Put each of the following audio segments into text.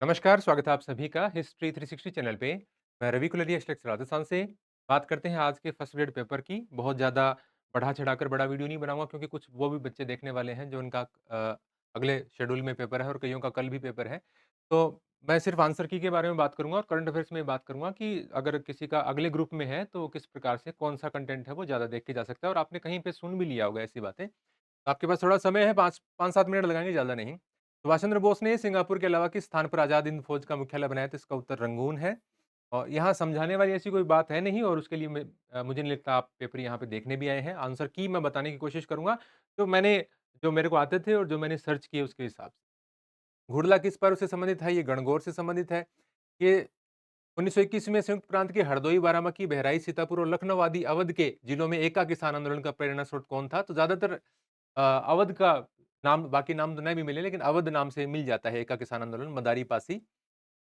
नमस्कार, स्वागत है आप सभी का हिस्ट्री 360 चैनल पे। मैं रवि कुलरिया राजस्थान से। बात करते हैं आज के फर्स्ट ग्रेड पेपर की। बहुत ज़्यादा बढ़ा-चढ़ाकर बड़ा वीडियो नहीं बनाऊँगा क्योंकि कुछ वो भी बच्चे देखने वाले हैं जो उनका अगले शेड्यूल में पेपर है और कइयों का कल भी पेपर है। तो मैं सिर्फ़ आंसर की के बारे में बात करूँगा और करंट अफ़ेयर्स में बात करूँगा कि अगर किसी का अगले ग्रुप में है तो किस प्रकार से कौन-सा कंटेंट है वो ज़्यादा देख के जा सकता है और आपने कहीं पे सुन भी लिया होगा ऐसी बातें। तो आपके पास थोड़ा समय है 5-7 मिनट लगाएँगे, ज़्यादा नहीं। सुभाष चंद्र बोस ने सिंगापुर के अलावा किस स्थान पर आज़ाद हिंद फौज का मुख्यालय बनाया? तो इसका उत्तर रंगून है। और यहाँ समझाने वाली ऐसी कोई बात है नहीं और उसके लिए मुझे नहीं लगता आप पेपर यहाँ पे देखने भी आए हैं। आंसर की मैं बताने की कोशिश करूँगा, जो मेरे को आते थे और जो मैंने सर्च किए उसके हिसाब से। घुड़ला किस पर्व से संबंधित है? ये गणगौर से संबंधित है। ये 1921 में संयुक्त प्रांत के हरदोई, बाराबंकी, बहराइच, सीतापुर और लखनऊ आदि अवध के जिलों में एका किसान आंदोलन का प्रेरणा स्रोत कौन था? तो ज़्यादातर अवध का नाम, बाकी नाम तो नहीं भी मिले लेकिन अवध नाम से मिल जाता है एका किसान आंदोलन, मदारी पासी।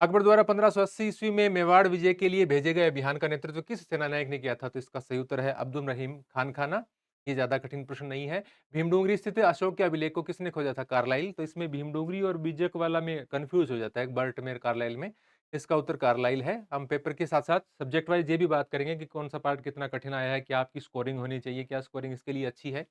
अकबर द्वारा 1580 ईस्वी में मेवाड़ विजय के लिए भेजे गए अभियान का नेतृत्व किस सेनानायक ने किया था? तो इसका सही उत्तर है अब्दुल रहीम खान खाना। ये ज्यादा कठिन प्रश्न नहीं है। भीमडोंगरी स्थित अशोक के अभिलेख को किसने खोजा था? कार्लाइल। तो इसमें भीमडोंगरी और बीजक वाला में कंफ्यूज हो जाता है बर्टमेर कार्लाइल में। इसका उत्तर कार्लाइल है। हम पेपर के साथ साथ सब्जेक्ट वाइज ये भी बात करेंगे कि कौन सा पार्ट कितना कठिन आया है, क्या आपकी स्कोरिंग होनी चाहिए, क्या स्कोरिंग इसके लिए अच्छी है।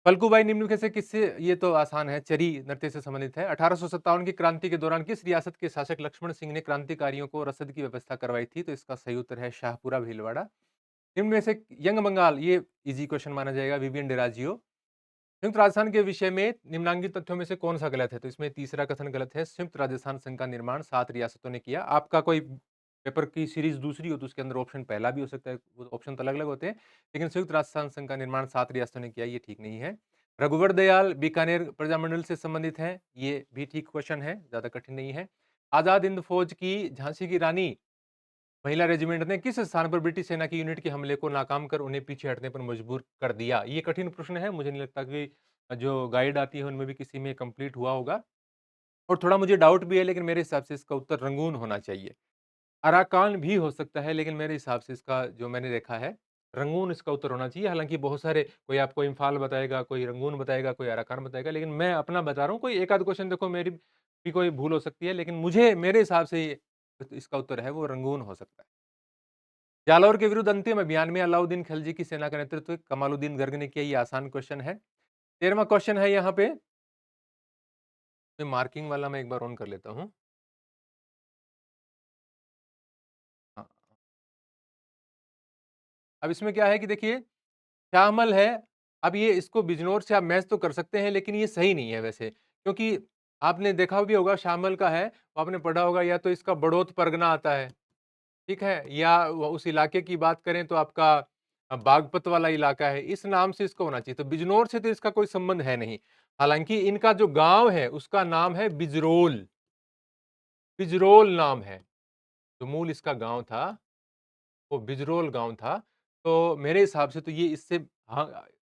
फल्गुबाई निम्नलिखित से किससे, ये तो आसान है, चरी नृत्य से संबंधित है। 1857 की क्रांति के दौरान किस रियासत के शासक लक्ष्मण सिंह ने क्रांतिकारियों को रसद की व्यवस्था करवाई थी? तो इसका सही उत्तर है शाहपुरा भीलवाड़ा। निम्न में से यंग बंगाल, ये इजी क्वेश्चन माना जाएगा, विवियन डिराजियो। संयुक्त राजस्थान के विषय में निम्नांकित तथ्यों में से कौन सा गलत है? तो इसमें तीसरा कथन गलत है। संयुक्त राजस्थान संघ का निर्माण 7 रियासतों ने किया। आपका कोई पेपर की सीरीज दूसरी हो तो उसके अंदर ऑप्शन पहला भी हो सकता है, वो ऑप्शन तो अलग अलग होते हैं, लेकिन संयुक्त राजस्थान संघ का निर्माण 7 रियासतों ने किया, ये ठीक नहीं है। रघुवर दयाल बीकानेर प्रजामंडल से संबंधित है, ये भी ठीक क्वेश्चन है, ज्यादा कठिन नहीं है। आजाद हिंद फौज की झांसी की रानी महिला रेजिमेंट ने किस स्थान पर ब्रिटिश सेना की यूनिट के हमले को नाकाम कर उन्हें पीछे हटने पर मजबूर कर दिया? ये कठिन प्रश्न है, मुझे नहीं लगता कि जो गाइड आती है उनमें भी किसी में कंप्लीट हुआ होगा और थोड़ा मुझे डाउट भी है, लेकिन मेरे हिसाब से इसका उत्तर रंगून होना चाहिए। अराकान भी हो सकता है, लेकिन मेरे हिसाब से इसका जो मैंने देखा है, रंगून इसका उत्तर होना चाहिए। हालाँकि बहुत सारे, कोई आपको इम्फाल बताएगा, कोई रंगून बताएगा, कोई अराकान बताएगा, लेकिन मैं अपना बता रहा हूँ। कोई एक आध क्वेश्चन देखो मेरी भी कोई भूल हो सकती है, लेकिन मुझे मेरे हिसाब से इसका उत्तर है वो रंगून हो सकता है। जालौर के विरुद्ध अंतिम अभियान में अलाउद्दीन खिलजी की सेना का नेतृत्व कमालुद्दीन गर्ग ने किया। ये आसान क्वेश्चन है। 13वां क्वेश्चन है यहाँ पे, मार्किंग वाला मैं एक बार ऑन कर लेता हूँ। हाँ, अब इसमें क्या है कि देखिए, श्यामल है। अब ये इसको बिजनौर से आप मैच तो कर सकते हैं, लेकिन ये सही नहीं है वैसे, क्योंकि आपने देखा भी होगा श्यामल का है, वो आपने पढ़ा होगा, या तो इसका बड़ौत परगना आता है, ठीक है? या उस इलाके की बात करें तो आपका बागपत वाला इलाका है, इस नाम से इसको होना चाहिए। तो बिजनौर से तो इसका कोई संबंध है नहीं। हालाँकि इनका जो गाँव है उसका नाम है बिजरोल, बिजरोल नाम है। जो मूल इसका गाँव था वो बिजरोल गाँव था। तो मेरे हिसाब से तो ये इससे, हाँ,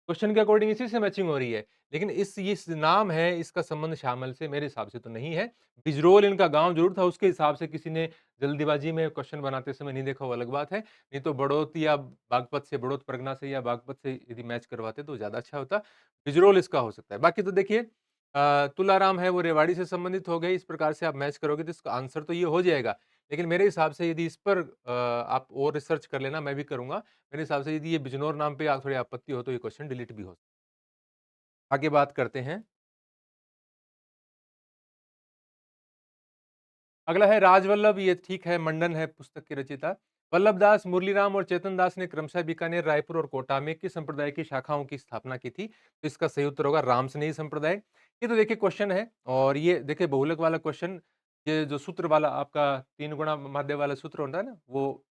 क्वेश्चन के अकॉर्डिंग इसी से मैचिंग हो रही है। लेकिन इस नाम है, इसका संबंध शामल से मेरे हिसाब से तो नहीं है। बिजरोल इनका गाँव ज़रूर था, उसके हिसाब से किसी ने जल्दीबाजी में क्वेश्चन बनाते समय नहीं देखा, वो अलग बात है। नहीं तो बड़ौत या बागपत से, बड़ौत परगना से या बागपत से यदि मैच करवाते तो ज़्यादा अच्छा होता। बिजरोल इसका हो सकता है। बाकी तो देखिए, तुलाराम है वो रेवाड़ी से संबंधित हो गए, इस प्रकार से आप मैच करोगे तो इसका आंसर तो ये हो जाएगा। लेकिन मेरे हिसाब से यदि इस पर आप और रिसर्च कर लेना, मैं भी करूँगा। मेरे हिसाब से यदि ये बिजनौर नाम पे थोड़ी आपत्ति हो तो ये क्वेश्चन डिलीट भी हो। आगे बात करते हैं। अगला है राजवल्लभ, ये ठीक है, मंडन है पुस्तक के रचयिता। वल्लभ दास, मुरलीराम और चेतन दास ने क्रमशः बीकानेर, रायपुर और कोटा में किस संप्रदाय की शाखाओं की स्थापना की थी? तो इसका सही उत्तर होगा रामसनेही संप्रदाय। ये तो देखिए क्वेश्चन है, और ये देखिए बहुलक वाला क्वेश्चन, ये जो सूत्र वाला आपका 3 गुणा माध्य वाला सूत्र होता है ना, वो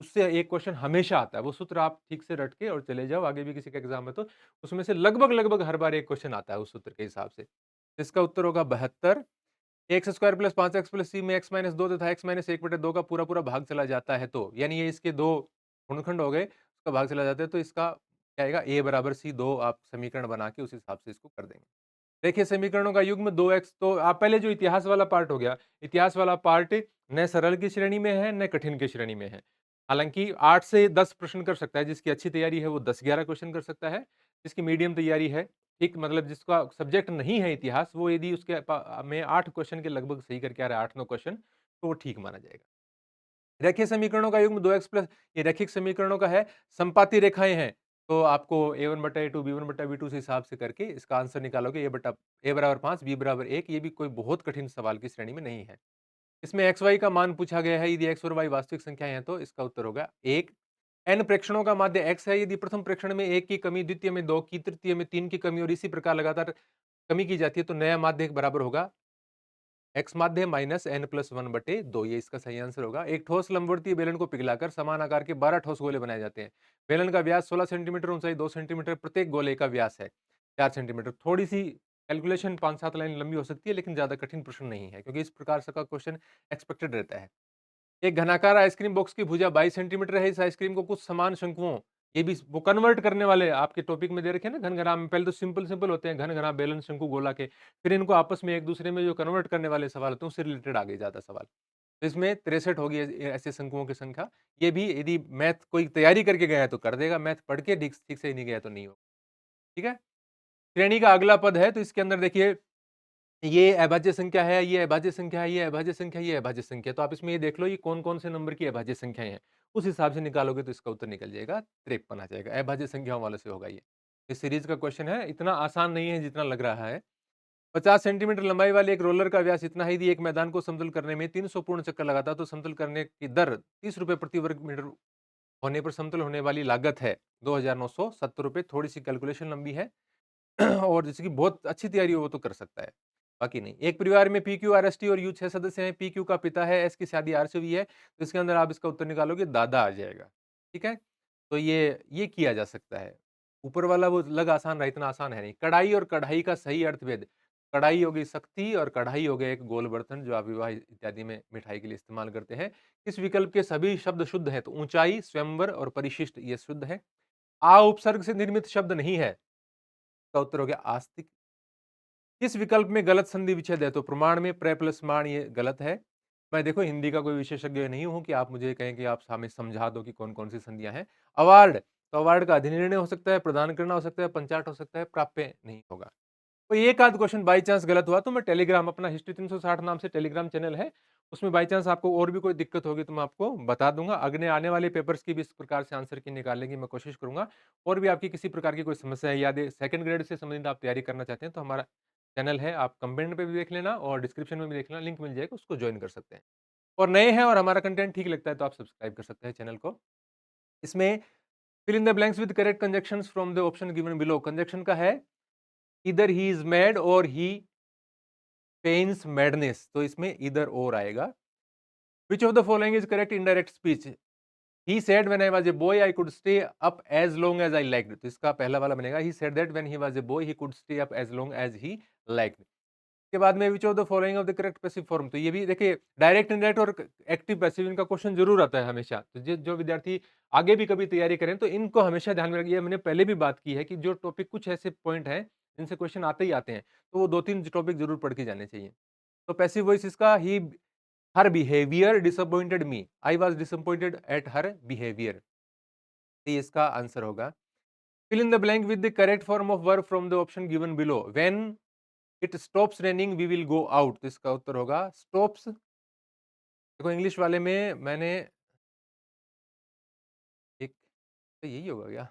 उससे एक क्वेश्चन हमेशा आता है। वो सूत्र आप ठीक से रट के और चले जाओ, आगे भी किसी का एग्जाम है तो उसमें से लगभग-लगभग हर बार एक क्वेश्चन आता है उस सूत्र के हिसाब से। इसका उत्तर होगा 72। X square plus 5x plus C में x माइनस 2 तथा x माइनस 1/2 का पूरा पूरा भाग चला जाता है, तो यानी ये इसके दो गुणनखंड हो गए, उसका भाग चला जाता है, तो इसका क्या आएगा, a बराबर c 2, आप समीकरण बना के उस हिसाब से इसको कर देंगे। देखिए समीकरणों का युग्म 2x, तो आप पहले जो इतिहास वाला पार्ट हो गया, इतिहास वाला पार्ट न सरल की श्रेणी में है न कठिन की श्रेणी में है। हालांकि 8 से 10 प्रश्न कर सकता है, जिसकी अच्छी तैयारी है वो 10-11 क्वेश्चन कर सकता है, जिसकी मीडियम तैयारी है ठीक मतलब जिसका सब्जेक्ट नहीं है इतिहास, वो यदि उसके में 8 क्वेश्चन के लगभग सही करके आ रहा है, 8-9 क्वेश्चन, तो वो ठीक माना जाएगा। रेखीय समीकरणों का युग्म 2x प्लस, ये रैखिक समीकरणों का है, समपाती रेखाएँ हैं, तो आपको a1/a2, b1/b2 से हिसाब से करके इसका आंसर निकालोगे, a बराबर 5, b बराबर 1, ये भी कोई बहुत कठिन सवाल की श्रेणी में नहीं है। इसमें एक्स वाई का मान पूछा गया है, यदि एक्स और वाई वास्तविक संख्याएं हैं तो इसका उत्तर होगा 1। एन प्रेक्षणों का माध्य एक्स है, यदि प्रथम प्रेक्षण में 1 की कमी, द्वितीय में 2 की, तृतीय में 3 की कमी और इसी प्रकार लगातार कमी की जाती है, तो नया माध्य बराबर होगा एक्स माध्य माइनस एन प्लस 1/2, ये इसका सही आंसर होगा। एक ठोस लंबवर्तीय बेलन को पिघलाकर समान आकार के 12 ठोस गोले बनाए जाते हैं। बेलन का व्यास 16 सेंटीमीटर, ऊंचाई 2 सेंटीमीटर, प्रत्येक गोले का व्यास है 4 सेंटीमीटर। थोड़ी सी कैलकुलेशन 5-7 लाइन लंबी हो सकती है, लेकिन ज्यादा कठिन प्रश्न नहीं है, क्योंकि इस प्रकार से का क्वेश्चन एक्सपेक्टेड रहता है। एक घनाकार आइसक्रीम बॉक्स की भुजा 22 सेंटीमीटर है। इस आइसक्रीम को कुछ समान शंकुओं, ये भी वो कन्वर्ट करने वाले आपके टॉपिक में दे रखे हैं ना, घनघना में पहले तो सिंपल सिंपल होते हैं, घनघना, बेलन, शंकु, गोला के, फिर इनको आपस में एक दूसरे में जो कन्वर्ट करने वाले सवाल होते हैं उससे रिलेटेड आगे ज्यादा सवाल। तो इसमें 63 होगी ऐसे शंकुओं की संख्या। ये भी यदि मैथ कोई तैयारी करके गया है तो कर देगा, मैथ पढ़ के ठीक ठीक से नहीं गया तो नहीं होगा। ठीक है। श्रेणी का अगला पद है, तो इसके अंदर देखिए ये अभाज्य संख्या है, ये अभाज्य संख्या है, ये अभाज्य संख्या है, ये अभाज्य संख्या है। तो आप इसमें ये देख लो ये कौन-कौन से नंबर की अभाज्य संख्याएँ हैं। उस हिसाब से निकालोगे तो इसका उत्तर निकल जाएगा 53 आ जाएगा। अभाज्य संख्याओं वाले से होगा ये। इस सीरीज का क्वेश्चन है, इतना आसान नहीं है जितना लग रहा है। 50 सेंटीमीटर लंबाई वाले एक रोलर का व्यास इतना है, यदि एक मैदान को समतल करने में 300 पूर्ण चक्कर लगाता है तो समतल करने की दर ₹30 प्रति वर्ग मीटर होने पर समतल होने वाली लागत है ₹2970। थोड़ी-सी कैलकुलेशन लंबी है। और जैसे कि बहुत अच्छी तैयारी हो वो तो कर सकता है, बाकी नहीं। एक परिवार में P Q R S T और यू 6 सदस्य हैं। पी क्यू का पिता है, एस की शादी आर से हुई है, तो इसके अंदर आप इसका उत्तर निकालोगे दादा आ जाएगा। ठीक है, तो ये किया जा सकता है। ऊपर वाला वो लग आसान रहा, इतना आसान है नहीं। कढ़ाई और कढ़ाई का सही अर्थभेद। कढ़ाई हो गई शक्ति और कढ़ाई हो गया एक गोल बर्तन जो आप विवाह इत्यादि में मिठाई के लिए इस्तेमाल करते हैं। इस विकल्प के सभी शब्द शुद्ध है, तो ऊंचाई, स्वयंवर और परिशिष्ट ये शुद्ध है। आ उपसर्ग से निर्मित शब्द नहीं है, इसका उत्तर हो गया आस्तिक। किस विकल्प में गलत संधि विच्छेद है, तो प्रमाण में प्र प्लस मान ये गलत है। मैं देखो हिंदी का कोई विशेषज्ञ नहीं हूं कि आप मुझे कहें कि आप हमें समझा दो कि कौन कौन सी संधियां हैं। अवार्ड, तो अवार्ड का अधिनिर्णय हो सकता है, प्रदान करना हो सकता है, पंचाट हो सकता है, प्राप्य नहीं होगा। तो एक आध क्वेश्चन बाई चांस गलत हुआ तो मैं टेलीग्राम, अपना हिस्ट्री 360 नाम से टेलीग्राम चैनल है, उसमें बाई चांस आपको और भी कोई दिक्कत होगी तो मैं आपको बता दूंगा। अगले आने वाले पेपर्स की भी इस प्रकार से आंसर की निकालने की मैं कोशिश करूंगा। और भी आपकी किसी प्रकार की कोई समस्या है या सेकंड ग्रेड से संबंधित आप तैयारी करना चाहते हैं तो हमारा चैनल है, आप कमेंट पे भी देख लेना और डिस्क्रिप्शन में भी देख लेना, लिंक मिल जाएगा, उसको ज्वाइन कर सकते हैं। और नए हैं और हमारा कंटेंट ठीक लगता है तो आप सब्सक्राइब कर सकते हैं चैनल को। इसमें fill in the blanks with correct conjunctions from the option given below. Conjunction का है इधर ही इज मैड और ही पेन्स मैडनेस, तो इसमें इधर और आएगा। Which of the following is correct indirect speech. He said when I was a boy I could stay up as long as I liked, तो इसका पहला वाला बनेगा he said that when he was a boy he could stay up as long as he liked. के बाद में which of the following of the correct passive form, तो ये भी देखिए डायरेक्ट इनडायरेक्ट और एक्टिव पैसिव इनका क्वेश्चन जरूर आता है हमेशा। तो जो विद्यार्थी आगे भी कभी तैयारी करें तो इनको हमेशा ध्यान में रखिए। मैंने पहले भी बात की है कि जो टॉपिक कुछ ऐसे पॉइंट हैं जिनसे क्वेश्चन आते ही आते हैं, तो वो 2-3 टॉपिक जरूर पढ़ के जाने चाहिए। तो पैसिव वॉइस इसका ही her behaviour disappointed me, I was disappointed at her behaviour, ये इसका आंसर होगा। Fill in the blank with the correct form of verb from the option given below. When it stops raining we will go out, तो इसका उत्तर होगा stops. देखो English वाले में मैंने एक, तो यही होगा क्या?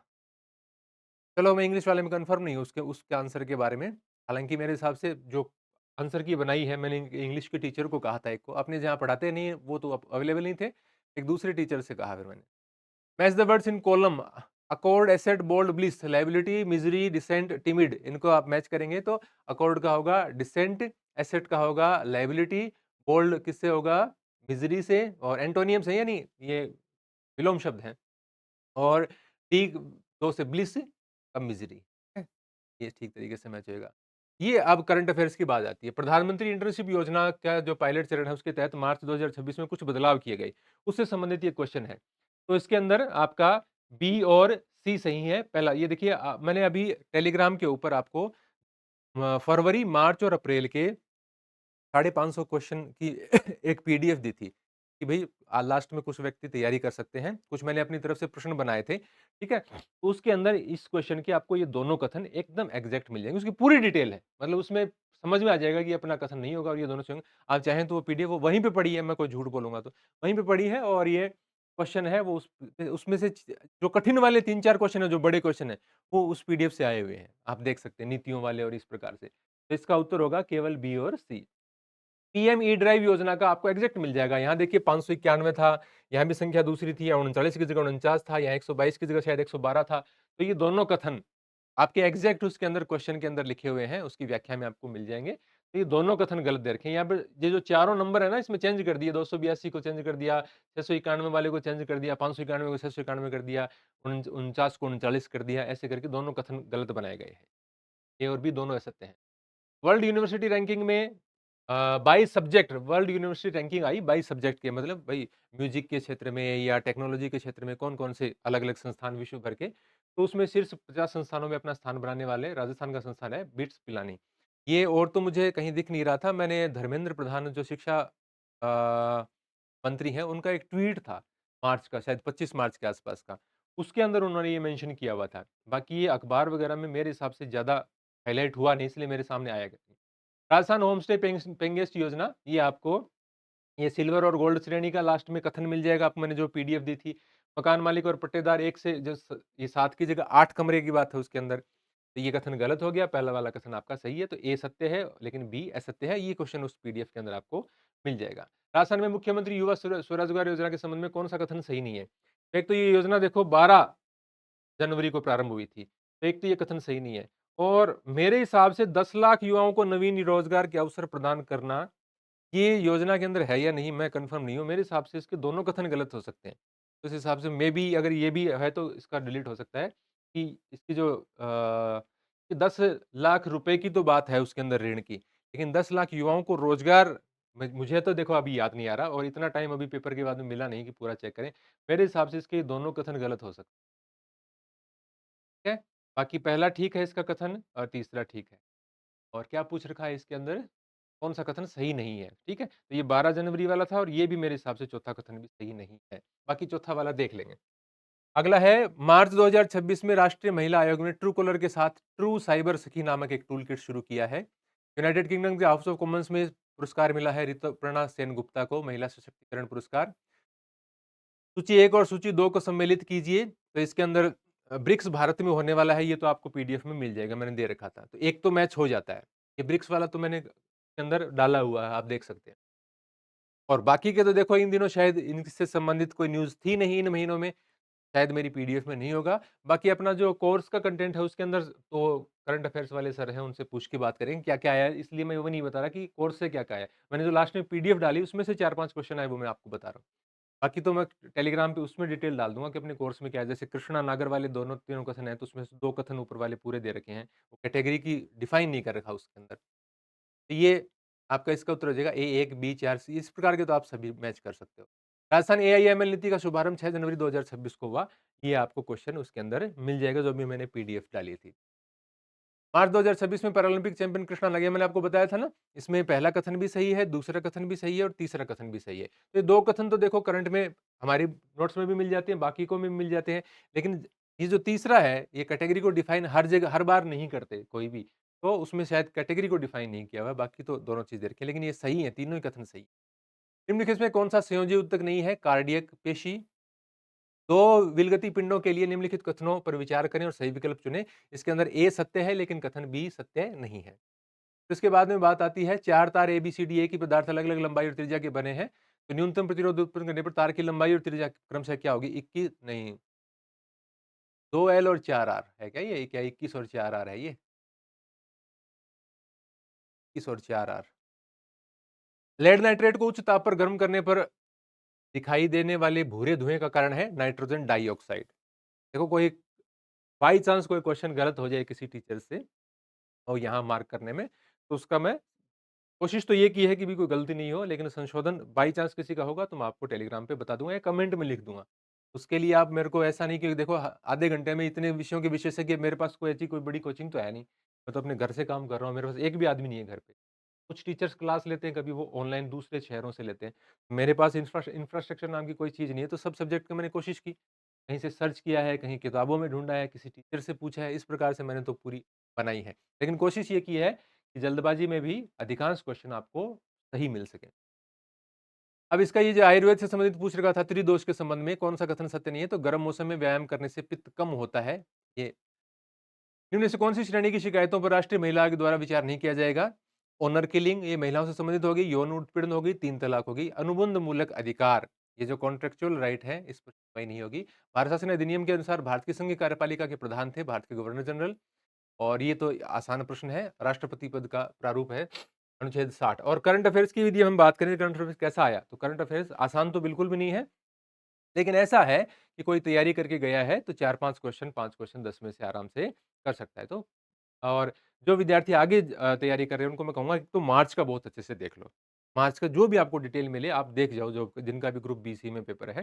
चलो मैं इंग्लिश वाले में कंफर्म नहीं हूँ उसके उसके आंसर के बारे में। हालांकि मेरे हिसाब से जो आंसर की बनाई है, मैंने इंग्लिश के टीचर को कहा था, एक को अपने जहाँ पढ़ाते नहीं है, वो तो अवेलेबल नहीं थे, एक दूसरे टीचर से कहा फिर मैंने। Match the words in column. Accord, asset, bold, bliss, liability, misery, decent, timid, इनको आप मैच करेंगे तो अकॉर्ड का होगा डिसेंट, एसेट का होगा लाइबिलिटी, बोल्ड किससे होगा? मिजरी से, और एंटोनियम से, यानी ये विलोम शब्द है। और टी दो से ब्लिस का मिजरी है, ये ठीक तरीके से मैच होएगा। ये अब करंट अफेयर्स की बात आती है। प्रधानमंत्री इंटर्नशिप योजना का जो पायलट चरण है उसके तहत मार्च 2026 में कुछ बदलाव किए गए, उससे संबंधित ये क्वेश्चन है। तो इसके अंदर आपका बी और सी सही है। पहला ये देखिए, मैंने अभी टेलीग्राम के ऊपर आपको फरवरी, मार्च और अप्रैल के 550 क्वेश्चन की एक पीडीएफ दी थी। कि भई लास्ट में कुछ व्यक्ति तैयारी कर सकते हैं, कुछ मैंने अपनी तरफ से प्रश्न बनाए थे, ठीक है? तो उसके अंदर इस क्वेश्चन के आपको ये दोनों कथन एकदम एग्ज़ैक्ट मिल जाएँगे, उसकी पूरी डिटेल है। मतलब उसमें समझ में आ जाएगा कि ये अपना कथन नहीं होगा और ये दोनों सही होंगे। आप चाहें तो वो पीडीएफ वो वहीं पे पड़ी है, मैं कोई झूठ बोलूँगा तो। वहीं पे पड़ी है और ये क्वेश्चन है वो उसमें से जो कठिन वाले 3-4 क्वेश्चन है, जो बड़े क्वेश्चन हैं, वो उस पीडीएफ से आए हुए हैं। आप देख सकते हैं नीतियों वाले और इस प्रकार से। तो इसका उत्तर होगा केवल बी और सी। पीएम ई ड्राइव योजना का आपको एग्ज़ैक्ट मिल जाएगा। यहाँ देखिए 591 था, यहाँ भी संख्या दूसरी थी, यहाँ 39 की जगह 49 था, यहाँ 122 की जगह शायद 112 था। तो ये दोनों कथन आपके एग्ज़ैक्ट उसके अंदर क्वेश्चन के अंदर लिखे हुए हैं, उसकी व्याख्या में आपको मिल जाएँगे। तो ये दोनों कथन गलत दे रखे हैं। यहाँ पे ये जो चारों नंबर है ना इसमें चेंज कर दिए, 282 को चेंज कर दिया, 691 वाले को चेंज कर दिया, 591 को 691 कर दिया, 49 को 39 कर दिया, ऐसे करके दोनों कथन गलत बनाए गए हैं। ए और बी दोनों असत्य हैं। वर्ल्ड यूनिवर्सिटी रैंकिंग में by subject world university ranking I by subject के मतलब भाई म्यूजिक के क्षेत्र में या टेक्नोलॉजी के क्षेत्र में कौन-कौन से अलग-अलग संस्थान विश्व भर के, तो उसमें शीर्ष 50 संस्थानों में अपना स्थान बनाने वाले राजस्थान का संस्थान है बिट्स पिलानी। ये और तो मुझे कहीं दिख नहीं रहा था, मैंने धर्मेंद्र प्रधान जो शिक्षा मंत्री हैं, उनका एक ट्वीट था मार्च का शायद 25 मार्च के आसपास का, उसके अंदर उन्होंने ये मेंशन किया हुआ था। बाकी ये अखबार वगैरह में मेरे हिसाब से ज़्यादा हाइलाइट हुआ नहीं इसलिए मेरे सामने आया नहीं। राजस्थान होम स्टे पेंगेस्ट योजना, ये आपको ये सिल्वर और गोल्ड श्रेणी का लास्ट में कथन मिल जाएगा, आपको मैंने जो पीडीएफ दी थी। मकान मालिक और पट्टेदार 1 से जो स ये 7 की जगह 8 कमरे की बात है उसके अंदर। तो ये कथन गलत हो गया, पहला वाला कथन आपका सही है, तो ए सत्य है, लेकिन बी असत्य है। ये क्वेश्चन उस पीडीएफ के अंदर आपको मिल जाएगा। राजस्थान में मुख्यमंत्री युवा स्वरोजगार योजना के संबंध में कौन-सा कथन सही नहीं है? तो एक तो ये योजना देखो 12 जनवरी को प्रारंभ हुई थी। तो एक तो ये कथन सही नहीं है और मेरे हिसाब से 10 लाख युवाओं को नवीन रोजगार के अवसर प्रदान करना ये योजना के अंदर है या नहीं मैं कंफर्म नहीं हूँ। मेरे हिसाब से इसके दोनों कथन गलत हो सकते हैं। उस हिसाब से मेबी अगर ये भी है तो इसका डिलीट हो सकता है कि इसकी जो 10 लाख रुपए की तो बात है उसके अंदर ऋण की। लेकिन 10 लाख युवाओं को रोज़गार मुझे तो देखो अभी याद नहीं आ रहा और इतना टाइम अभी पेपर के बाद में मिला नहीं कि पूरा चेक करें। मेरे हिसाब से इसके दोनों कथन गलत हो सकते हैं। बाकी पहला ठीक है इसका कथन और तीसरा ठीक है। और क्या पूछ रखा है इसके अंदर? कौन-सा कथन सही नहीं है, ठीक है? तो ये 12 जनवरी वाला था और ये भी मेरे हिसाब से चौथा कथन भी सही नहीं है। बाकी चौथा वाला देख लेंगे। अगला है मार्च 2026 में राष्ट्रीय महिला आयोग ने ट्रू कलर के साथ ट्रू साइबर सखी नामक एक टूल किट शुरू किया है। यूनाइटेड किंगडम के हाउस ऑफ कॉमन्स में पुरस्कार मिला है ऋतुपर्णा सेनगुप्ता को महिला सशक्तिकरण पुरस्कार। सूची 1 और सूची 2 को सम्मिलित कीजिए। तो इसके अंदर ब्रिक्स भारत में होने वाला है, ये तो आपको पीडीएफ में मिल जाएगा, मैंने दे रखा था। तो एक तो मैच हो जाता है। ये ब्रिक्स वाला तो मैंने के अंदर डाला हुआ है, आप देख सकते हैं। और बाकी के तो देखो इन दिनों शायद इनसे संबंधित कोई न्यूज़ थी नहीं इन महीनों में, शायद मेरी पीडीएफ में नहीं होगा। बाकी अपना जो कोर्स का कंटेंट है उसके अंदर तो करंट अफेयर्स वाले सर हैं, उनसे पूछ के बात करेंगे क्या-क्या आया है, इसलिए मैं वो नहीं बता रहा कि कोर्स से क्या-क्या आया है। मैंने जो लास्ट में पीडीएफ डाली उसमें से 4-5 क्वेश्चन आए वो मैं आपको बता रहा हूँ। बाकी तो मैं टेलीग्राम पे उसमें डिटेल डाल दूँगा कि अपने कोर्स में क्या है, जैसे कृष्णा नागर वाले दोनों तीनों कथन हैं, तो उसमें से 2 कथन ऊपर वाले पूरे दे रखे हैं। वो कैटेगरी की डिफाइन नहीं कर रखा उसके अंदर। तो ये आपका इसका उत्तर हो जाएगा ए1, बी4, सी इस प्रकार के तो आप सभी मैच कर सकते हो। राजस्थान एआईएमएल नीति का शुभारंभ 6 जनवरी 2026 को हुआ। ये आपको क्वेश्चन उसके अंदर मिल जाएगा जो अभी मैंने पीडीएफ डाली थी। मार्च 2026 में पैरालंपिक चैंपियन कृष्णा लगे मैंने आपको बताया था ना, इसमें पहला कथन भी सही है, दूसरा कथन भी सही है और तीसरा कथन भी सही है। तो ये 2 कथन तो देखो करंट में हमारी नोट्स में भी मिल जाते हैं, बाकी को भी मिल जाते हैं। लेकिन ये जो तीसरा है, ये कैटेगरी को डिफाइन हर जगह हर बार नहीं करते कोई भी। तो उसमें शायद कैटेगरी को डिफाइन नहीं किया हुआ है, बाकी तो दोनों चीज़ें रखी हैं, लेकिन ये सही है, तीनों ही कथन सही हैं। निम्नलिखित में कौन-सा संयोजी ऊतक नहीं है? कार्डियक पेशी। 2 विलगती पिंडों के लिए निम्नलिखित कथनों पर विचार करें और सही विकल्प चुनें। इसके अंदर ए सत्य है, लेकिन कथन बी सत्य नहीं है। फिर उसके बाद में बात आती है 4 तार एबीसीडी एक ही पदार्थ अलग-अलग लंबाई और त्रिज्या के बने हैं। तो न्यूनतम प्रतिरोध उत्पन्न करने पर तार की लंबाई और त्रिज्या क्रमशः क्या होगी? 21 नहीं 2 एल और 4 आर है क्या ये? क्या 21 और 4 आर है ये? 21 और 4 आर। लेड नाइट्रेट को उच्च ताप पर गर्म करने पर दिखाई देने वाले भूरे धुएँ का कारण है नाइट्रोजन डाइऑक्साइड। देखो कोई बाई चांस कोई क्वेश्चन गलत हो जाए किसी टीचर से और यहाँ मार्क करने में, तो उसका मैं कोशिश तो ये की है कि भी कोई गलती नहीं हो, लेकिन संशोधन बाई चांस किसी का होगा तो मैं आपको टेलीग्राम पे बता दूँगा या कमेंट में लिख दूँगा। उसके लिए आप मेरे को ऐसा नहीं कि देखो आधे घंटे में इतने विषयों के विशेषज्ञ मेरे पास कोई ऐसी कोई बड़ी कोचिंग तो है नहीं। मैं तो अपने घर से काम कर रहा हूँ, मेरे पास एक भी आदमी नहीं है घर पे। कुछ टीचर्स क्लास लेते हैं, कभी वो ऑनलाइन दूसरे शहरों से लेते हैं। मेरे पास इंफ्रास्ट्रक्चर नाम की कोई चीज़ नहीं है, तो सब सब्जेक्ट की मैंने कोशिश की। कहीं से सर्च किया है, कहीं किताबों में ढूँढा है, किसी टीचर से पूछा है, इस प्रकार से मैंने तो पूरी बनाई है। लेकिन कोशिश ये की है कि जल्दबाज़ी में भी अधिकांश क्वेश्चन आपको सही मिल सकें। अब इसका ये जो आयुर्वेद से संबंधित पूछ रखा था त्रिदोष के संबंध में कौन-सा कथन सत्य नहीं है, तो गर्म मौसम में व्यायाम करने से पित्त कम होता है। ये निम्न में से कौन-सी श्रेणी की शिकायतों पर राष्ट्रीय महिला आयोग द्वारा विचार नहीं किया जाएगा? ऑनर किलिंग ये महिलाओं से संबंधित होगी, यौन उत्पीड़न होगी, 3 तलाक होगी, अनुबंध मूलक अधिकार, ये जो कॉन्ट्रेक्चुअल राइट है, इस पर सुनवाई नहीं होगी। भारत शासन अधिनियम के अनुसार भारत की संघीय कार्यपालिका के प्रधान थे भारत के गवर्नर जनरल और ये तो आसान प्रश्न है, राष्ट्रपति पद का प्रारूप है, अनुच्छेद 60 और करंट अफेयर्स की यदि हम बात करें, करंट अफेयर्स कैसा आया? तो करंट अफेयर्स आसान तो बिल्कुल भी नहीं है, लेकिन ऐसा है कि कोई तैयारी करके गया है, तो 4-5 क्वेश्चन, 5 क्वेश्चन 10 में से आराम से कर सकता है। तो और जो विद्यार्थी आगे तैयारी कर रहे हैं, उनको मैं कहूँगा कि तो मार्च का बहुत अच्छे से देख लो। मार्च का जो भी आपको डिटेल मिले, आप देख जाओ, जो जिनका भी ग्रुप बी, सी में पेपर है।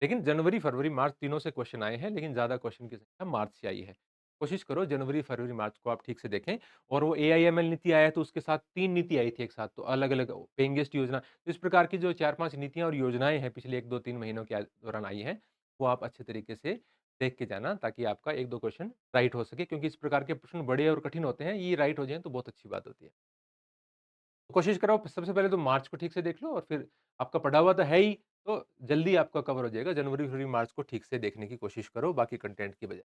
लेकिन जनवरी, फरवरी, मार्च तीनों से क्वेश्चन आए हैं, लेकिन ज़्यादा क्वेश्चन की संख्या मार्च से आई है। कोशिश करो जनवरी, फरवरी, मार्च को आप ठीक से देखें और वो एआईएमएल नीति आया है, तो उसके साथ 3 नीति आई थी एक साथ, तो अलग-अलग पेइंग गेस्ट योजना। तो इस प्रकार की जो 4-5 नीतियाँ और योजनाएँ हैं, पिछले 1, 2, 3 महीनों के दौरान आई हैं, वो आप अच्छे तरीके से देख के जाना ताकि आपका 1-2 क्वेश्चन राइट हो सके क्योंकि इस प्रकार के प्रश्न बड़े और कठिन होते हैं, ये राइट हो जाएँ तो बहुत अच्छी बात होती है। तो कोशिश करो सबसे पहले तो मार्च को ठीक से देख लो और फिर आपका पढ़ा हुआ तो है ही, तो जल्दी आपका कवर हो जाएगा। जनवरी, फरवरी, मार्च को ठीक से देखने की कोशिश करो बाकी कंटेंट की बजाय।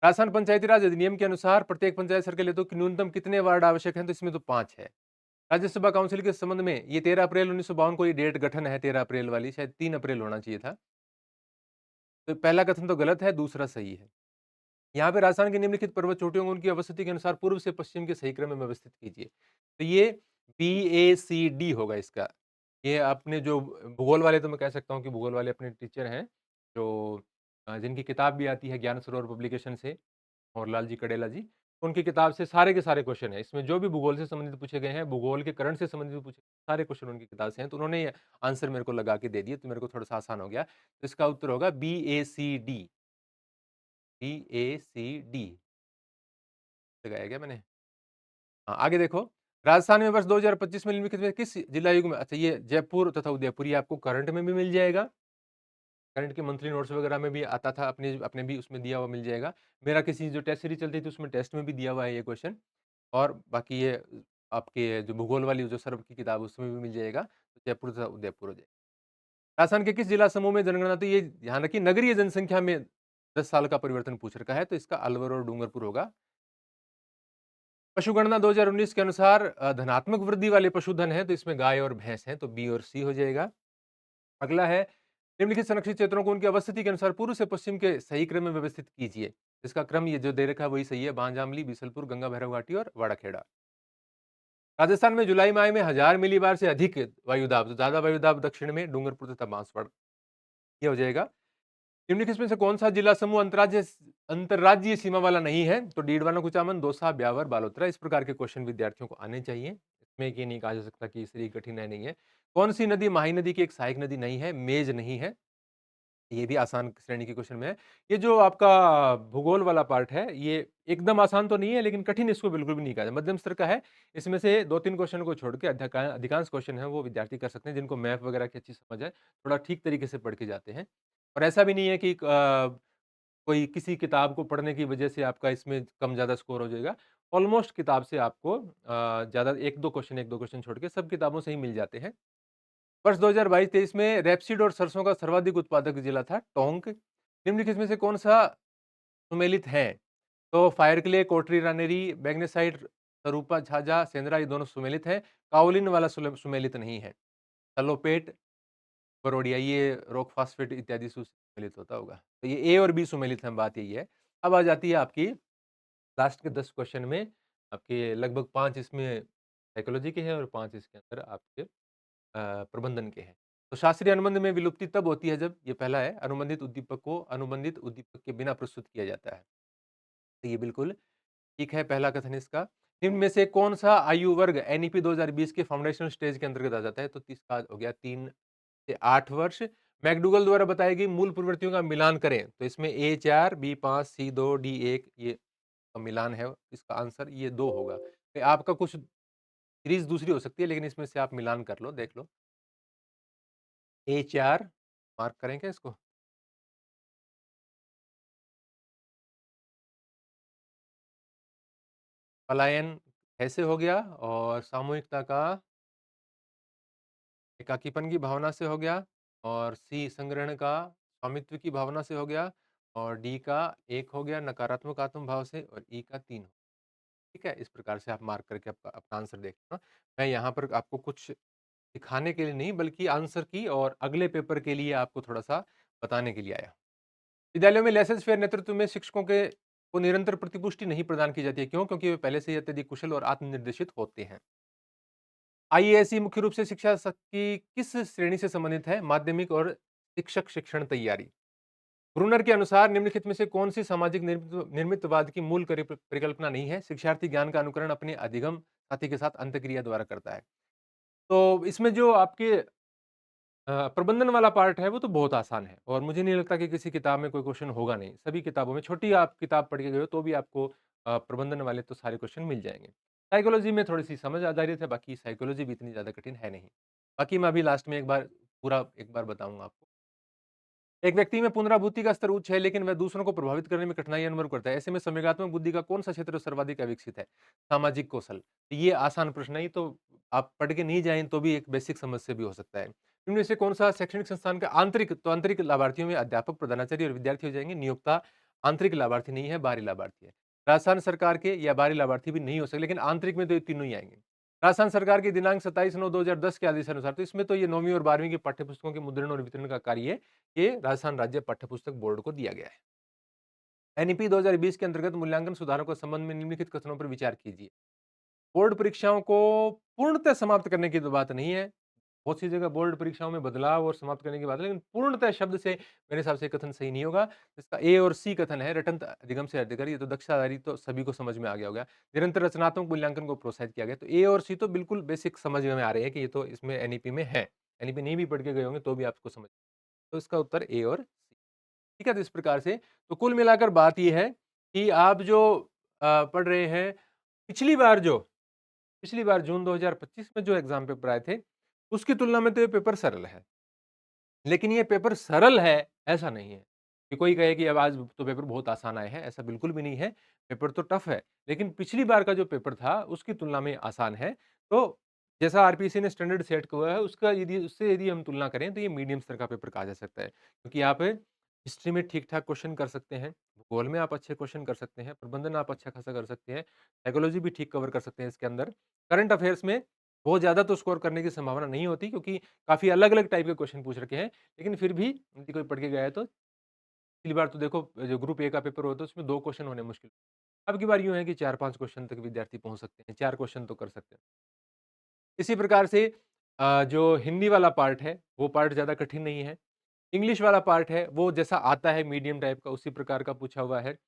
राजस्थान पंचायती राज अधिनियम के अनुसार प्रत्येक पंचायत सर्कल हेतु तो न्यूनतम कितने वार्ड आवश्यक हैं? तो इसमें तो 5 है। राज्यसभा काउंसिल के संबंध में ये 13 अप्रैल 1952 को ये डेट गठन है 13 अप्रैल वाली, शायद 3 अप्रैल होना चाहिए था। तो पहला कथन तो गलत है, दूसरा सही है। यहाँ पे राजस्थान की निम्नलिखित पर्वत चोटियों को उनकी अवस्थिति के अनुसार पूर्व से पश्चिम के सही क्रम में व्यवस्थित कीजिए। तो ये बी-ए-सी-डी होगा इसका। ये अपने जो भूगोल वाले तो मैं कह सकता हूँ कि भूगोल वाले अपने टीचर हैं, जो जिनकी किताब भी आती है ज्ञान सरोवर पब्लिकेशन से और लाल जी कडेला जी। उनकी किताब से सारे के सारे क्वेश्चन हैं। इसमें जो भी भूगोल से संबंधित पूछे गए हैं, भूगोल के करंट से संबंधित पूछे सारे क्वेश्चन उनकी किताब से हैं। तो उन्होंने ये आंसर मेरे को लगा के दे दिए, तो मेरे को थोड़ा-सा आसान हो गया। तो इसका उत्तर होगा बी-ए-सी-डी, बी-ए-सी-डी लगाया क्या मैंने? हाँ, आगे देखो, राजस्थान में वर्ष 2025 में निम्नलिखित में किस जिला युग में अच्छा ये जयपुर तथा उदयपुर ये आपको करंट में भी मिल जाएगा। करंट के मंथली नोट्स वगैरह में भी आता था, अपने अपने भी उसमें दिया हुआ मिल जाएगा। मेरा किसी जो टेस्ट सीरीज़ चलती थी उसमें टेस्ट में भी दिया हुआ है ये क्वेश्चन और बाकी ये आपके जो भूगोल वाली जो सर्व की किताब है उसमें भी मिल जाएगा। तो जयपुर तथा उदयपुर हो जाएगा। राजस्थान के किस जिला समूह में जनगणना तो ये ध्यान रखिए नगरीय जनसंख्या में 10 साल का परिवर्तन पूछ रखा है, तो इसका अलवर और डूंगरपुर होगा। पशुगणना 2019 के अनुसार धनात्मक वृद्धि वाले पशुधन है, तो इसमें गाय और भैंस हैं, तो बी और सी हो जाएगा। अगला है, निम्नलिखित संरक्षित क्षेत्रों को उनकी अवस्थिति के अनुसार पूर्व से पश्चिम के सही क्रम में व्यवस्थित कीजिए। इसका क्रम ये जो दे रखा है वही सही है, बांजामली, बीसलपुर, गंगा भैरव घाटी और वाड़ाखेड़ा। राजस्थान में जुलाई माह में 1000 मिलीबार से अधिक वायुदाब, तो ज्यादा वायुदाब दक्षिण में डूंगरपुर तथा बांसवाड़ा, ये हो जाएगा। निम्नलिखित में से कौन सा जिला समूह अंतर्राज्यीय सीमा वाला नहीं है? तो डीडवाना, कुचामन, दौसा, ब्यावर, बालोतरा, इस प्रकार के क्वेश्चन विद्यार्थियों को आने चाहिए। इसमें ये नहीं कहा जा सकता कि इसलिए कठिन है नहीं है। कौन सी नदी माही नदी की एक सहायक नदी नहीं है? मेज नहीं है। ये भी आसान श्रेणी के क्वेश्चन में है। ये जो आपका भूगोल वाला पार्ट है, ये एकदम आसान तो नहीं है, लेकिन कठिन इसको बिल्कुल भी नहीं कहा जाए, मध्यम स्तर का है। इसमें से 2-3 क्वेश्चन को छोड़ के अधिकांश क्वेश्चन है वो विद्यार्थी कर सकते हैं, जिनको मैथ वगैरह की अच्छी समझ है, थोड़ा ठीक तरीके से पढ़ के जाते हैं। और ऐसा भी नहीं है कि कोई किसी किताब को पढ़ने की वजह से आपका इसमें कम-ज़्यादा स्कोर हो जाएगा। ऑलमोस्ट किताब से आपको ज़्यादा 1-2 क्वेश्चन छोड़ के सब किताबों से ही मिल जाते हैं। वर्ष 2022-23 में रेपसीड और सरसों का सर्वाधिक उत्पादक जिला था टोंक। निम्नलिखित में से कौन-सा सुमेलित है? तो फायर क्ले, कोटरी रानेरी, मैग्नेसाइट, सरूपा झाझा, सेंदरा ये दोनों सुमेलित हैं। काओलिन वाला सुमेलित नहीं है। सल्फेट, बरोडिया ये रॉक फास्फेट इत्यादि से सुमेलित होता होगा। तो ये ए और बी सुमेलित हैं, बात यही है। अब आ जाती है आपकी लास्ट के 10 क्वेश्चन में आपके लगभग 5 इसमें साइकोलॉजी के हैं और 5 इसके अंदर आपके प्रबंधन के हैं। तो शास्त्रीय अनुबंध में विलुप्ति तब होती है जब ये पहला है अनुबंधित उद्दीपक को अनुबंधित उद्दीपक के बिना प्रस्तुत किया जाता है। तो ये बिल्कुल ठीक है पहला कथन इसका। निम्न में से कौन-सा आयु वर्ग एनईपी 2020 के फाउंडेशनल स्टेज के अंतर्गत आ जाता है? तो इसका हो गया 3 से 8 वर्ष। मैकडूगल द्वारा बताई गई मूल प्रवृत्तियों का मिलान करें, तो इसमें ए 4, बी 5, सी 2, डी 1 ये का मिलान है, इसका आंसर ये 2 होगा। आपका कुछ सीरीज़ दूसरी हो सकती है, लेकिन इसमें से आप मिलान कर लो, देख लो। A4 मार्क करें क्या इसको? पलायन ऐसे हो गया और सामूहिकता का एकाकीपन की भावना से हो गया और सी संग्रहण का स्वामित्व की भावना से हो गया और डी का 1 हो गया नकारात्मक आत्म भाव से और ई का 3 ठीक है? इस प्रकार से आप मार्क करके आपका अपना आंसर देख लेना। मैं यहाँ पर आपको कुछ सिखाने के लिए नहीं बल्कि आंसर की और अगले पेपर के लिए आपको थोड़ा-सा बताने के लिए आया। विद्यालयों में लेसन्स फेयर नेतृत्व में शिक्षकों के को निरंतर प्रतिपुष्टि नहीं प्रदान की जाती है। क्यों? क्योंकि वे पहले से ही अत्यधिक कुशल और आत्मनिर्देशित होते हैं। आईएएसई मुख्य रूप से शिक्षा की किस श्रेणी से संबंधित है? माध्यमिक और शिक्षक शिक्षण तैयारी। ब्रूनर के अनुसार निम्नलिखित में से कौन सी सामाजिक निर्मितवाद की मूल परिकल्पना नहीं है? शिक्षार्थी ज्ञान का अनुकरण अपने अधिगम साथी के साथ अंतक्रिया द्वारा करता है। तो इसमें जो आपके प्रबंधन वाला पार्ट है वो तो बहुत आसान है और मुझे नहीं लगता कि किसी किताब में कोई क्वेश्चन होगा नहीं। सभी किताबों में छोटी आप किताब पढ़ के गए हो तो भी आपको प्रबंधन वाले तो सारे क्वेश्चन मिल जाएँगे। साइकोलॉजी में थोड़ी-सी समझ आधारित है, बाकी साइकोलॉजी भी इतनी ज़्यादा कठिन है नहीं। बाकी मैं अभी लास्ट में एक बार बताऊँगा आपको। एक व्यक्ति में पुनरावृत्ति का स्तर उच्च है, लेकिन वह दूसरों को प्रभावित करने में कठिनाई अनुभव करता है। ऐसे में संवेगात्मक बुद्धि का कौन-सा क्षेत्र सर्वाधिक अविकसित है? सामाजिक कौशल। ये आसान प्रश्न है, ये तो आप पढ़ के नहीं जाएँ तो भी एक बेसिक समझ से भी हो सकता है। इनमें से कौन-सा शैक्षणिक संस्थान का आंतरिक लाभार्थियों में अध्यापक, प्रधानाचार्य और विद्यार्थी हो जाएँगे। नियोक्ता आंतरिक लाभार्थी नहीं है, बाहरी लाभार्थी है। राजस्थान सरकार के या बाहरी लाभार्थी भी नहीं हो सकते, लेकिन आंतरिक में तो ये तीनों ही आएँगे। राजस्थान सरकार की दिनांक 27/9/2010 के आदेशानुसार तो इसमें तो ये 9वीं और 12वीं की पाठ्यपुस्तकों के मुद्रण और वितरण का कार्य ये राजस्थान राज्य पाठ्यपुस्तक बोर्ड को दिया गया है। एनईपी 2020 के अंतर्गत मूल्यांकन सुधारों के संबंध में निम्नलिखित कथनों पर विचार कीजिए। बोर्ड परीक्षाओं को पूर्णतः समाप्त करने की तो बात नहीं है। बहुत सी जगह बोर्ड परीक्षाओं में बदलाव और समाप्त करने की बात है, लेकिन पूर्णतः शब्द से मेरे हिसाब से कथन सही नहीं होगा। इसका ए और सी कथन है, रटंत अधिगम से अधिकारी, ये तो दक्षाधारी तो सभी को समझ में आ गया होगा। निरंतर रचनात्मक मूल्यांकन को प्रोत्साहित किया गया। तो ए और सी तो बिल्कुल बेसिक समझ में आ रहे हैं कि ये तो इसमें एनईपी में है। एनईपी नहीं भी पढ़ के गए होंगे तो भी आपको समझ, तो इसका उत्तर ए और सी। ठीक है? तो इस प्रकार से तो कुल मिलाकर बात ये है कि आप जो पढ़ रहे हैं, पिछली बार जो पिछली बार जून 2025 में जो एग्ज़ाम पेपर आए थे, उसकी तुलना में तो ये पेपर सरल है। लेकिन ये पेपर सरल है, ऐसा नहीं है। कि कोई कहे कि अब आज तो पेपर बहुत आसान आए हैं, ऐसा बिल्कुल भी नहीं है। पेपर तो टफ है, लेकिन पिछली बार का जो पेपर था, उसकी तुलना में आसान है। तो जैसा आरपीएससी ने स्टैंडर्ड सेट किया है, उसका यदि हम तुलना करें, तो ये मीडियम स्तर का पेपर कहा जा सकता है। क्योंकि आप हिस्ट्री में ठीक-ठाक क्वेश्चन कर सकते हैं, भूगोल में आप अच्छे क्वेश्चन कर सकते हैं, प्रबंधन आप अच्छा खासा कर सकते हैं, साइकोलॉजी भी ठीक कवर कर सकते हैं इसके अंदर। करंट अफेयर्स में बहुत ज़्यादा तो स्कोर करने की संभावना नहीं होती, क्योंकि काफ़ी अलग-अलग टाइप के क्वेश्चन पूछ रखे हैं। लेकिन फिर भी यदि कोई पढ़ के गया है तो पिछली बार तो देखो जो ग्रुप ए का पेपर होता है उसमें 2 क्वेश्चन होने मुश्किल। अब की बार यूँ है कि 4-5 क्वेश्चन तक विद्यार्थी पहुँच सकते हैं, 4 क्वेश्चन तो कर सकते हैं। इसी प्रकार से जो हिंदी वाला पार्ट है, वो पार्ट ज़्यादा कठिन नहीं है। इंग्लिश वाला पार्ट है, वो जैसा आता है मीडियम टाइप का उसी प्रकार का पूछा हुआ है।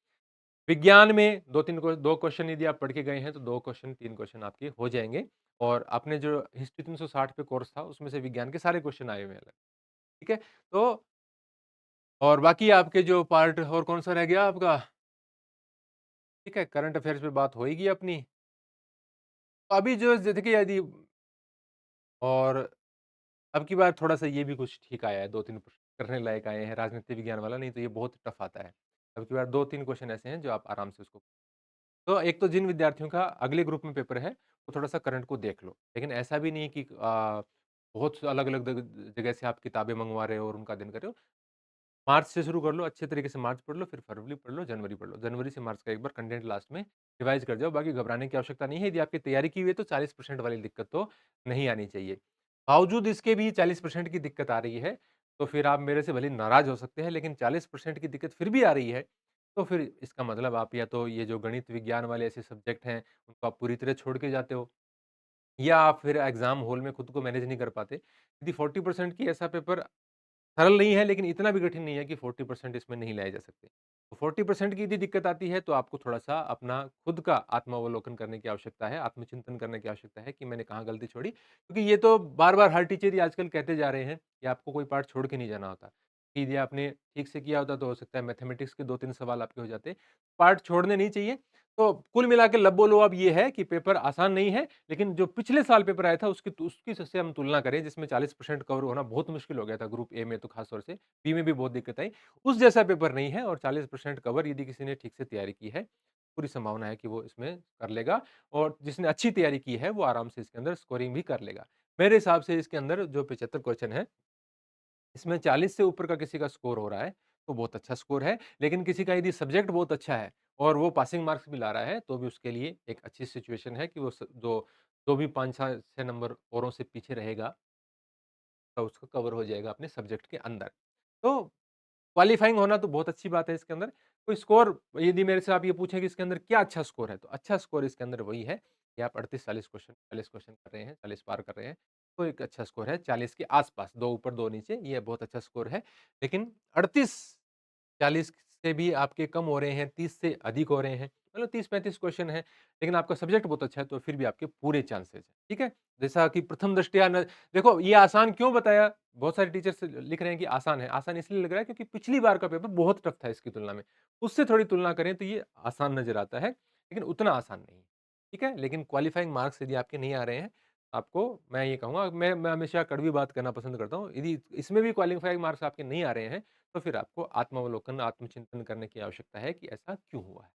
विज्ञान में 2 क्वेश्चन यदि आप पढ़ के गए हैं तो 2 क्वेश्चन 3 क्वेश्चन आपके हो जाएँगे और आपने जो हिस्ट्री 360 पे कोर्स था उसमें से विज्ञान के सारे क्वेश्चन आए हुए हैं अलग, ठीक है? तो और बाकी आपके जो पार्ट और कौन-सा रह गया आपका? ठीक है, करंट अफ़ेयर्स पे बात होएगी अपनी। तो अभी जो देखिए यदि और अब की बार थोड़ा-सा ये भी कुछ ठीक आया है, 2-3 प्रश्न करने लायक आए हैं, राजनीति विज्ञान वाला, नहीं तो ये बहुत टफ आता है। अब की बार 2-3 क्वेश्चन ऐसे हैं जो आप आराम से उसको, तो एक तो जिन विद्यार्थियों का अगले ग्रुप में पेपर है, वो थोड़ा-सा करंट को देख लो। लेकिन ऐसा भी नहीं है कि बहुत अलग-अलग जगह से आप किताबें मँगवा रहे हो और उनका अध्ययन कर रहे हो। मार्च से शुरू कर लो, अच्छे तरीके से मार्च पढ़ लो, फिर फरवरी पढ़ लो, जनवरी पढ़ लो। जनवरी से मार्च का एक बार कंटेंट लास्ट में रिवाइज़ कर जाओ, बाकी घबराने की आवश्यकता नहीं है। यदि आपकी तैयारी की हुई है तो 40% वाली दिक्कत तो नहीं आनी चाहिए। बावजूद इसके भी 40% की दिक्कत आ रही है, तो फिर आप मेरे से भले नाराज़ हो सकते हैं, लेकिन 40% की दिक्कत फिर भी आ रही है, तो फिर इसका मतलब आप या तो ये जो गणित, विज्ञान वाले ऐसे सब्जेक्ट हैं, उनको आप पूरी तरह छोड़ के जाते हो, या आप फिर एग्ज़ाम हॉल में खुद को मैनेज नहीं कर पाते। यदि 40% की ऐसा पेपर सरल नहीं है, लेकिन इतना भी कठिन नहीं है कि 40% इसमें नहीं लाए जा सकते। तो 40% की यदि दिक्कत आती है, तो आपको थोड़ा-सा अपना खुद का आत्मावलोकन करने की आवश्यकता है, आत्मचिंतन करने की आवश्यकता है कि मैंने कहाँ गलती छोड़ी। क्योंकि ये तो बार-बार हर टीचर ही आजकल कहते जा रहे हैं कि आपको कोई पार्ट छोड़ के नहीं जाना होता। कि यदि आपने ठीक से किया होता, तो हो सकता है मैथमेटिक्स के 2-3 सवाल आपके हो जाते। पार्ट छोड़ने नहीं चाहिए। तो कुल मिला के लब बोलो अब ये है कि पेपर आसान नहीं है, लेकिन जो पिछले साल पेपर आया था उसकी से हम तुलना करें जिसमें 40% कवर होना बहुत मुश्किल हो गया था ग्रुप ए में तो खास तौर से, बी में भी बहुत दिक्कत आई। उस जैसा पेपर नहीं है और 40% कवर यदि किसी ने ठीक से तैयारी की है, पूरी संभावना है कि वो इसमें कर लेगा और जिसने अच्छी तैयारी की है वो आराम से इसके अंदर स्कोरिंग भी कर लेगा। मेरे हिसाब से इसके अंदर जो 75 क्वेश्चन है इसमें 40 से ऊपर का किसी का स्कोर हो रहा है, तो बहुत अच्छा स्कोर है। लेकिन किसी का यदि सब्जेक्ट बहुत अच्छा है और वो पासिंग मार्क्स भी ला रहा है, तो भी उसके लिए एक अच्छी सिचुएशन है कि वो जो भी 5-6 नंबर औरों से पीछे रहेगा, तो उसको कवर हो जाएगा अपने सब्जेक्ट के अंदर। तो क्वालीफाइंग होना तो बहुत अच्छी बात है इसके अंदर। कोई स्कोर यदि मेरे से आप ये पूछें कि इसके अंदर क्या अच्छा स्कोर है, तो अच्छा स्कोर इसके अंदर वही है कि आप 38-40 क्वेश्चन 40 क्वेश्चन कर रहे हैं, 40 पार कर रहे हैं, तो एक अच्छा स्कोर है 40 के आस-पास, 2 ऊपर 2 नीचे, ये बहुत अच्छा स्कोर है। लेकिन 38 40 से भी आपके कम हो रहे हैं, 30 से अधिक हो रहे हैं, मतलब 30-35 क्वेश्चन हैं, लेकिन आपका सब्जेक्ट बहुत अच्छा है, तो फिर भी आपके पूरे चांसेस हैं, ठीक है? जैसा कि प्रथम दृष्टया न देखो ये आसान क्यों बताया? बहुत सारे टीचर्स लिख रहे हैं कि आसान है, आसान इसलिए लग रहा है क्योंकि पिछली बार का पेपर बहुत टफ था इसकी तुलना में। उससे थोड़ी तुलना करें तो ये आसान नज़र आता है, लेकिन उतना आसान नहीं है, ठीक है? लेकिन क्वालीफाइंग मार्क्स यदि आपके नहीं आ रहे हैं, आपको मैं ये कहूँगा मैं हमेशा कड़वी बात कहना पसंद करता हूँ, यदि इसमें भी क्वालीफाइंग मार्क्स आपके नहीं आ रहे हैं, तो फिर आपको आत्मावलोकन, आत्मचिंतन करने की आवश्यकता है कि ऐसा क्यों हुआ है?